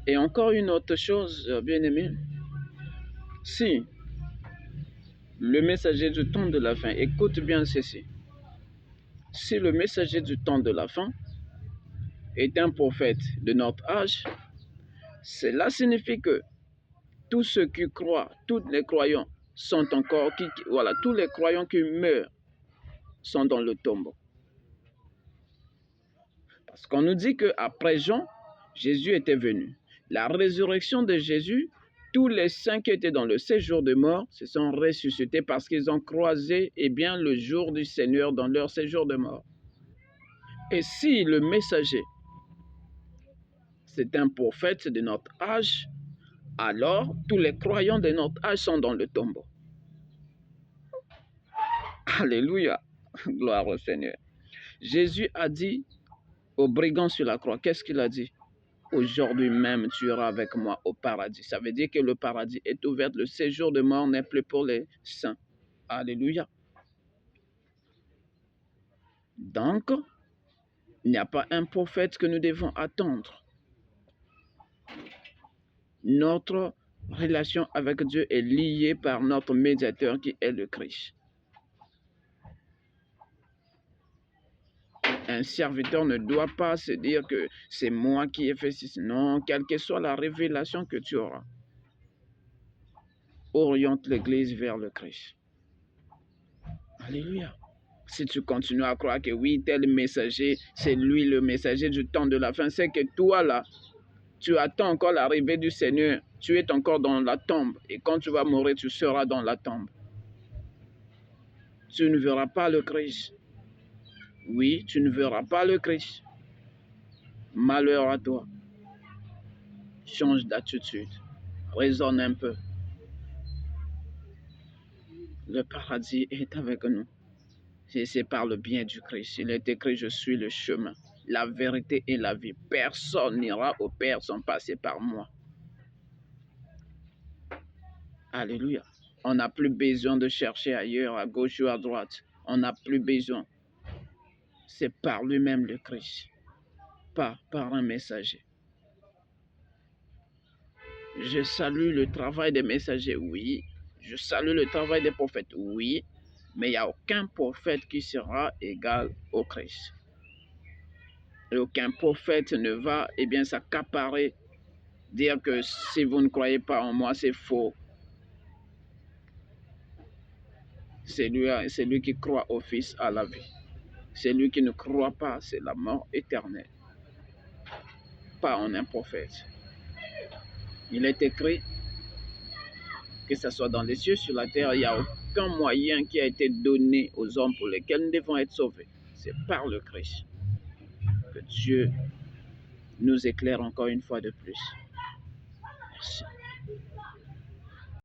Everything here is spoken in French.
Et encore une autre chose, bien-aimé, si le messager du temps de la fin, écoute bien ceci, si le messager du temps de la fin est un prophète de notre âge, cela signifie que tous ceux qui croient, tous les croyants sont encore, voilà, tous les croyants qui meurent sont dans le tombeau. Parce qu'on nous dit qu'après Jean, Jésus était venu. La résurrection de Jésus, tous les saints qui étaient dans le séjour de mort se sont ressuscités parce qu'ils ont croisé le jour du Seigneur dans leur séjour de mort. Et si le messager, c'est un prophète de notre âge, alors tous les croyants de notre âge sont dans le tombeau. Alléluia, gloire au Seigneur. Jésus a dit aux brigands sur la croix, qu'est-ce qu'il a dit? Aujourd'hui même, tu iras avec moi au paradis. Ça veut dire que le paradis est ouvert. Le séjour de mort n'est plus pour les saints. Alléluia. Donc, il n'y a pas un prophète que nous devons attendre. Notre relation avec Dieu est liée par notre médiateur qui est le Christ. Un serviteur ne doit pas se dire que c'est moi qui ai fait ceci. Non, quelle que soit la révélation que tu auras, oriente l'Église vers le Christ. Alléluia. Si tu continues à croire que oui, tel messager, c'est lui le messager du temps de la fin, c'est que toi là, tu attends encore l'arrivée du Seigneur. Tu es encore dans la tombe. Et quand tu vas mourir, tu seras dans la tombe. Tu ne verras pas le Christ. Oui, tu ne verras pas le Christ. Malheur à toi. Change d'attitude. Raisonne un peu. Le paradis est avec nous. C'est par le bien du Christ. Il est écrit, je suis le chemin, la vérité et la vie. Personne n'ira au Père sans passer par moi. Alléluia. On n'a plus besoin de chercher ailleurs, à gauche ou à droite. On n'a plus besoin. C'est par lui-même le Christ, pas par un messager. Je salue le travail des messagers, oui. Je salue le travail des prophètes, oui. Mais il n'y a aucun prophète qui sera égal au Christ. Et aucun prophète ne va s'accaparer, dire que si vous ne croyez pas en moi, c'est faux. C'est lui qui croit au Fils à la vie. Celui qui ne croit pas, c'est la mort éternelle. Pas en un prophète. Il est écrit, que ce soit dans les cieux, sur la terre, il n'y a aucun moyen qui a été donné aux hommes pour lesquels nous devons être sauvés. C'est par le Christ. Que Dieu nous éclaire encore une fois de plus. Merci.